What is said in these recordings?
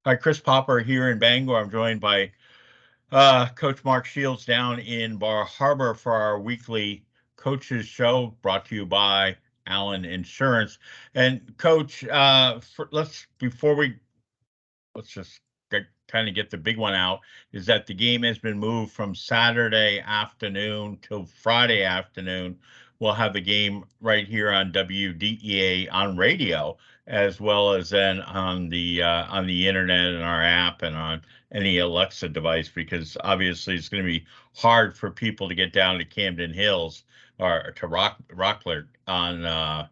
Hi, Chris Popper here in Bangor. I'm joined by Coach Mark Shields down in Bar Harbor for our weekly coaches show brought to you by Allen Insurance. And Coach, let's just kind of get the big one out, is that the game has been moved from Saturday afternoon till Friday afternoon. We'll have the game right here on WDEA on radio, as well as then on the internet and our app and on any Alexa device, because obviously it's going to be hard for people to get down to Camden Hills or to Rockland on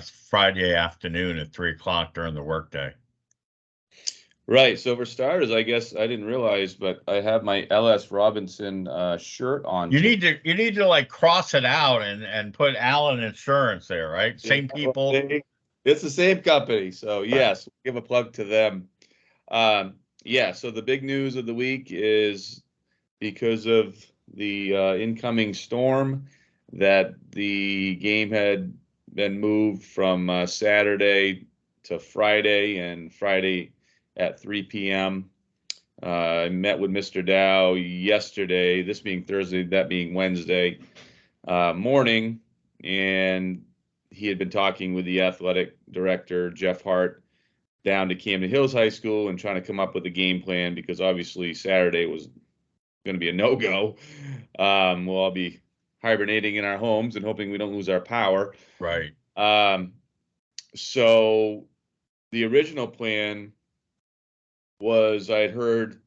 Friday afternoon at 3 o'clock during the workday. Right. So for starters, I guess I didn't realize, but I have my LS Robinson shirt on. You need to like cross it out and put Allen Insurance there, right? Same people. It's the same company. So yes, give a plug to them. Yeah. So the big news of the week is because of the incoming storm that the game had been moved from Saturday to Friday, and Friday at 3 p.m. I met with Mr. Dow yesterday, this being Thursday, that being Wednesday morning, and he had been talking with the athletic director, Jeff Hart, down to Camden Hills High School and trying to come up with a game plan, because obviously Saturday was going to be a no-go. We'll all be hibernating in our homes and hoping we don't lose our power. Right. So the original plan was, I had heard,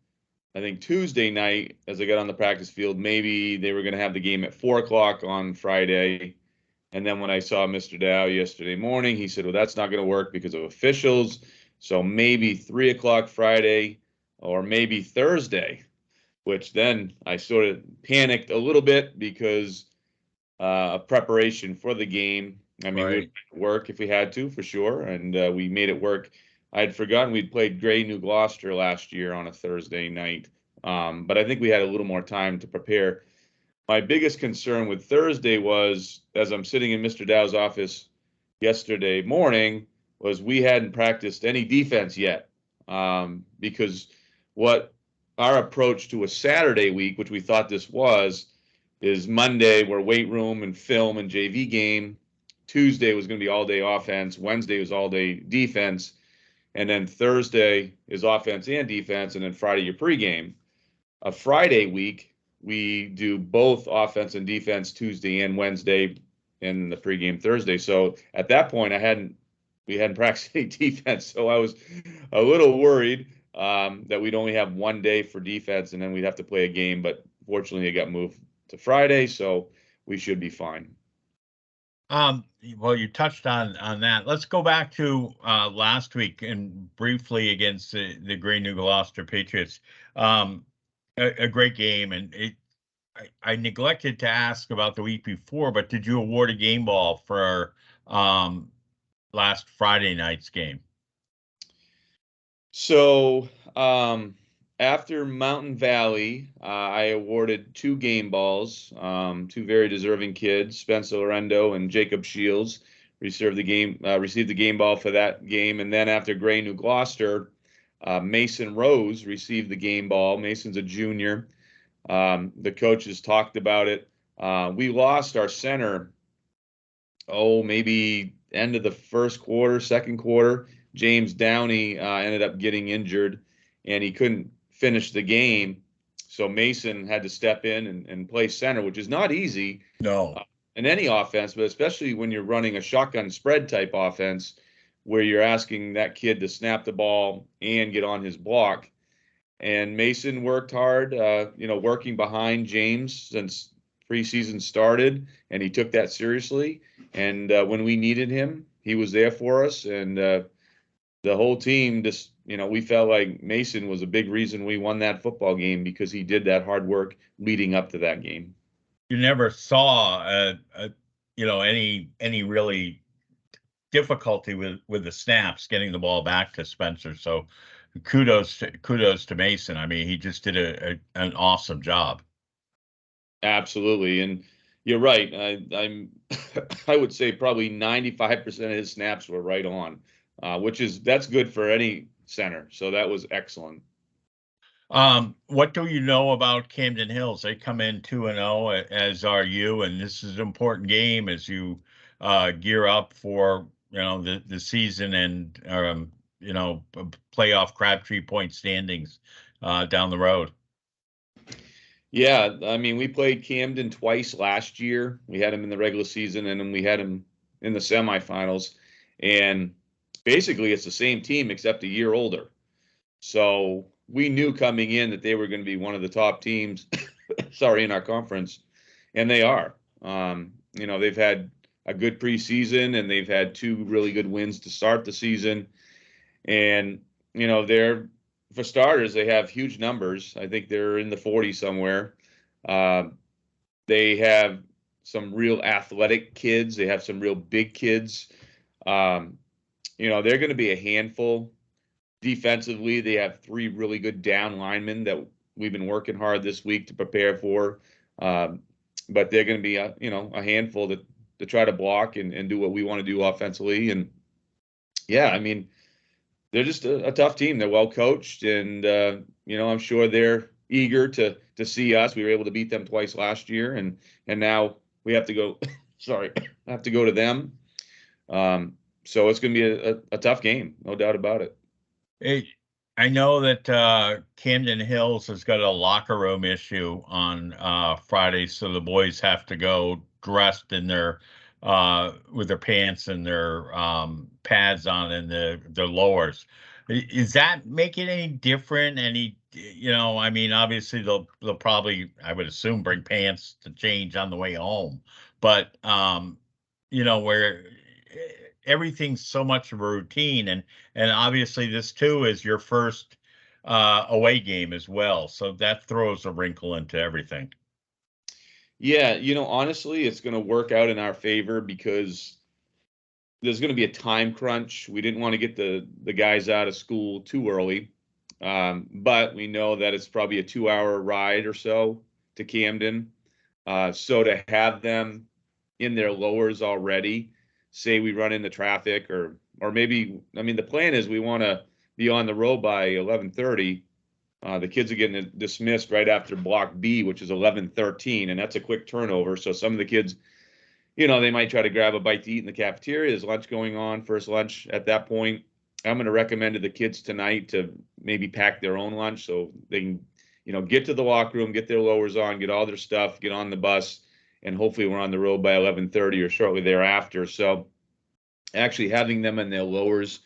I think Tuesday night as I got on the practice field, maybe they were going to have the game at 4 o'clock on Friday. And then when I saw Mr. Dow yesterday morning, he said, well, that's not going to work because of officials. So maybe 3 o'clock Friday or maybe Thursday, which then I sort of panicked a little bit because of preparation for the game. I mean, Right. We'd work if we had to, for sure. And we made it work. I had forgotten we'd played Gray New Gloucester last year on a Thursday night. But I think we had a little more time to prepare. My biggest concern with Thursday was, as I'm sitting in Mr. Dow's office yesterday morning, was we hadn't practiced any defense yet. Because what our approach to a Saturday week, which we thought this was, is Monday we're weight room and film and JV game. Tuesday was going to be all day offense. Wednesday was all day defense. And then Thursday is offense and defense. And then Friday, your pregame. A Friday week, we do both offense and defense Tuesday and Wednesday, and the pregame Thursday. So at that point, we hadn't practiced any defense. So I was a little worried that we'd only have one day for defense and then we'd have to play a game. But fortunately, it got moved to Friday, so we should be fine. Well, you touched on that. Let's go back to last week and briefly against the Gray New Gloucester Patriots. A great game, and I neglected to ask about the week before, but did you award a game ball for last Friday night's game? So after Mountain Valley, I awarded 2 game balls, 2 very deserving kids, Spencer Lorendo and Jacob Shields, received the game ball for that game. And then after Gray New Gloucester, Mason Rose received the game ball. Mason's a junior. The coaches talked about it. We lost our center, maybe end of the first quarter, second quarter. James Downey ended up getting injured, and he couldn't finish the game. So Mason had to step in and play center, which is not easy. No. In any offense, but especially when you're running a shotgun spread type offense where you're asking that kid to snap the ball and get on his block. And Mason worked hard, working behind James since preseason started, and he took that seriously. And when we needed him, he was there for us. And the whole team just, we felt like Mason was a big reason we won that football game, because he did that hard work leading up to that game. You never saw any really difficulty with the snaps getting the ball back to Spencer. So kudos to Mason. I mean, he just did an awesome job. Absolutely, and you're right. I would say probably 95% of his snaps were right on, that's good for any center. So that was excellent. What do you know about Camden Hills? They come in 2-0, as are you, and this is an important game as you gear up for the season and playoff Crabtree point standings down the road. Yeah, I mean, we played Camden twice last year. We had them in the regular season, and then we had them in the semifinals. And basically, it's the same team except a year older. So we knew coming in that they were going to be one of the top teams, sorry, in our conference, and they are. They've had a good preseason, and they've had two really good wins to start the season. And they're, for starters, they have huge numbers. I think they're in the 40s somewhere. They have some real athletic kids. They have some real big kids. They're going to be a handful. Defensively, they have three really good down linemen that we've been working hard this week to prepare for. But they're going to be a handful to try to block and do what we want to do offensively. And yeah, I mean, they're just a tough team. They're well coached, and I'm sure they're eager to see us. We were able to beat them twice last year, and now we have to go. Sorry, have to go to them. So it's going to be a tough game, no doubt about it. I know that Camden Hills has got a locker room issue on Friday, so the boys have to go dressed in their with their pants and their pads on and their lowers. Is that making any different? I mean, obviously they'll probably, I would assume, bring pants to change on the way home, but where everything's so much of a routine, and obviously this too is your first away game as well, so that throws a wrinkle into everything. Yeah, honestly, it's going to work out in our favor because there's going to be a time crunch. We didn't want to get the guys out of school too early, but we know that it's probably a 2-hour ride or so to Camden. So to have them in their lowers already, say we run into traffic or maybe, I mean, the plan is we want to be on the road by 11:30. The kids are getting dismissed right after block B, which is 11:13, and that's a quick turnover. So some of the kids, they might try to grab a bite to eat in the cafeteria. There's lunch going on, first lunch at that point. I'm going to recommend to the kids tonight to maybe pack their own lunch so they can, get to the locker room, get their lowers on, get all their stuff, get on the bus, and hopefully we're on the road by 11:30 or shortly thereafter. So actually having them in their lowers,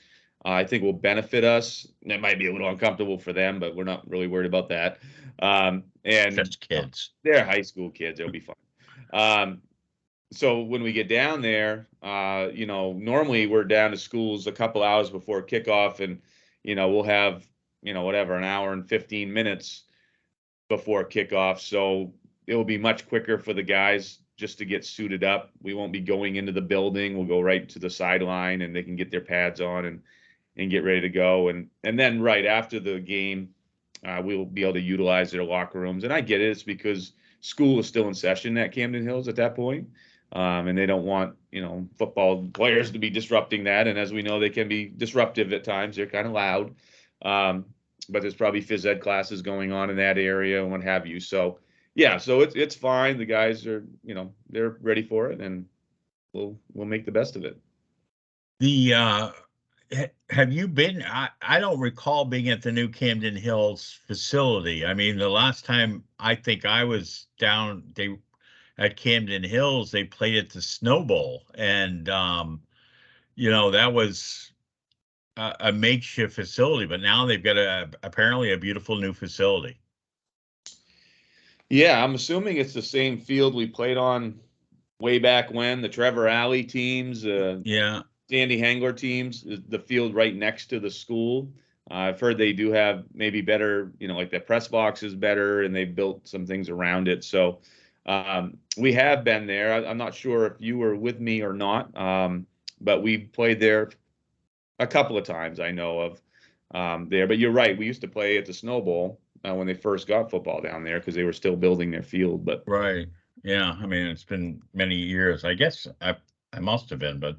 I think will benefit us. It might be a little uncomfortable for them, but we're not really worried about that. And Just kids. They're high school kids. It'll be fun. So when we get down there, normally we're down to schools a couple hours before kickoff, and we'll have whatever, an hour and 15 minutes before kickoff. So it will be much quicker for the guys just to get suited up. We won't be going into the building. We'll go right to the sideline, and they can get their pads on and get ready to go. And then right after the game, we'll be able to utilize their locker rooms. And I get it. It's because school is still in session at Camden Hills at that point. And they don't want, football players to be disrupting that. And as we know, they can be disruptive at times. They're kind of loud. But there's probably phys ed classes going on in that area and what have you. So, yeah, so it's fine. The guys are, they're ready for it, and we'll make the best of it. Have you been? I don't recall being at the new Camden Hills facility. I mean, the last time I think I was down, at Camden Hills, they played at the Snow Bowl, and that was a makeshift facility. But now they've got apparently a beautiful new facility. Yeah, I'm assuming it's the same field we played on way back when, the Trevor Alley teams, Yeah. Sandy Hangler teams, the field right next to the school. I've heard they do have maybe better, like the press box is better, and they've built some things around it. So we have been there. I'm not sure if you were with me or not, but we played there a couple of times, I know of there. But you're right. We used to play at the Snow Bowl when they first got football down there because they were still building their field. But right. Yeah. I mean, it's been many years. I guess I must have been, but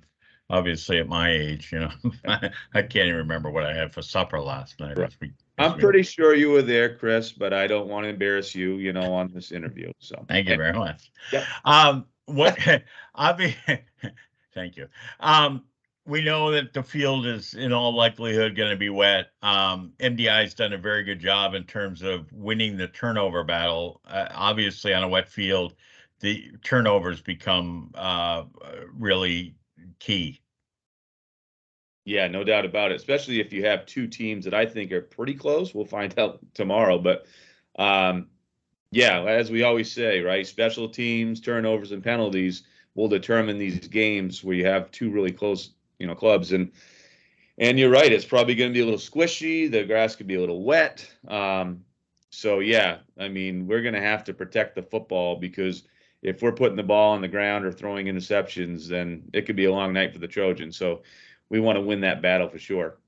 obviously at my age, I can't even remember what I had for supper last night. Right. I'm pretty sure you were there, Chris, but I don't want to embarrass you, on this interview. So thank you very much. Yep. What I'll be thank you. We know that the field is in all likelihood going to be wet. MDI's done a very good job in terms of winning the turnover battle. Obviously, on a wet field, the turnovers become really key. Yeah, no doubt about it. Especially if you have two teams that I think are pretty close. We'll find out tomorrow. But yeah, as we always say, right? Special teams, turnovers, and penalties will determine these games where you have two really close, clubs. And you're right, it's probably going to be a little squishy. The grass could be a little wet. So yeah, I mean, we're going to have to protect the football, because if we're putting the ball on the ground or throwing interceptions, then it could be a long night for the Trojans. So we want to win that battle for sure.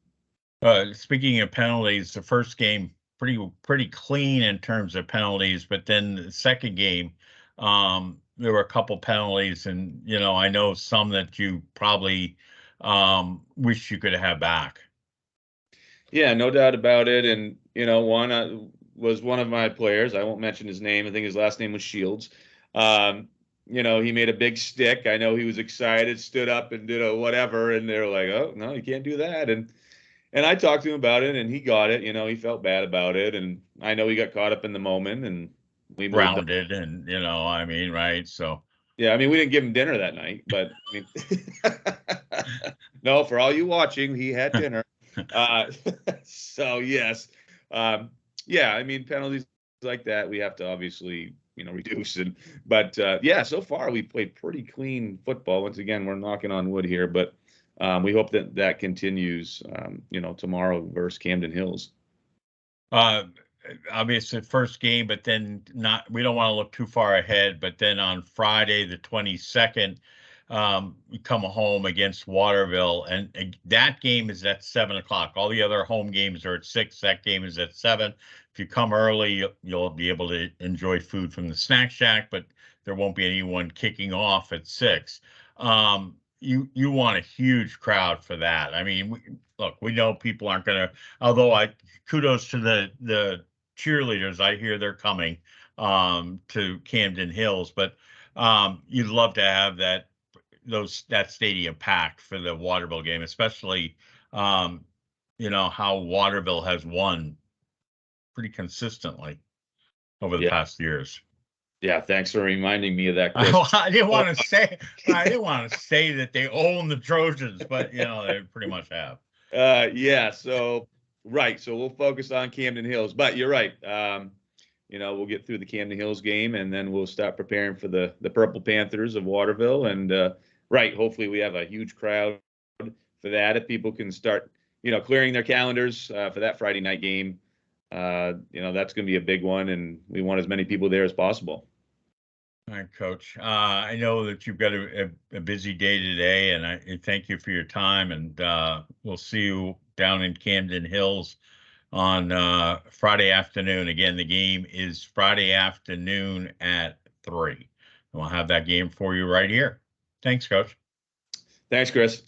Speaking of penalties, the first game pretty clean in terms of penalties, but then the second game, there were a couple penalties, and I know some that you probably wish you could have back. Yeah, no doubt about it. And one was one of my players. I won't mention his name. I think his last name was Shields. He made a big stick. I know he was excited, stood up and did a whatever, and they're like, "Oh, no, you can't do that." And I talked to him about it, and he got it. He felt bad about it, and I know he got caught up in the moment, and we moved on. Grounded, and I mean, right? So Yeah, I mean, we didn't give him dinner that night, but I mean, no, for all you watching, he had dinner. So yes, yeah, I mean, penalties like that we have to obviously reduce. But yeah, so far we played pretty clean football. Once again, we're knocking on wood here, but we hope that continues. Tomorrow versus Camden Hills. Obviously first game, but then we don't want to look too far ahead, but then on Friday the 22nd, we come home against Waterville, and that game is at 7:00. All the other home games are at 6. That game is at 7. If you come early, you'll be able to enjoy food from the snack shack, but there won't be anyone kicking off at 6. You want a huge crowd for that. I mean, look, we know people aren't going to, although kudos to the cheerleaders. I hear they're coming to Camden Hills, but you'd love to have that stadium packed for the Waterville game, especially how Waterville has won pretty consistently over the past years. Yeah, thanks for reminding me of that, Chris. I didn't want to say that they own the Trojans, but they pretty much have. Yeah, so right. So we'll focus on Camden Hills. But you're right. We'll get through the Camden Hills game, and then we'll start preparing for the Purple Panthers of Waterville. And right, hopefully we have a huge crowd for that. If people can start, clearing their calendars for that Friday night game, that's going to be a big one, and we want as many people there as possible. All right, Coach. I know that you've got a busy day today, and I thank you for your time. And we'll see you down in Camden Hills on Friday afternoon. Again, the game is Friday afternoon at 3. And we'll have that game for you right here. Thanks, Coach. Thanks, Chris.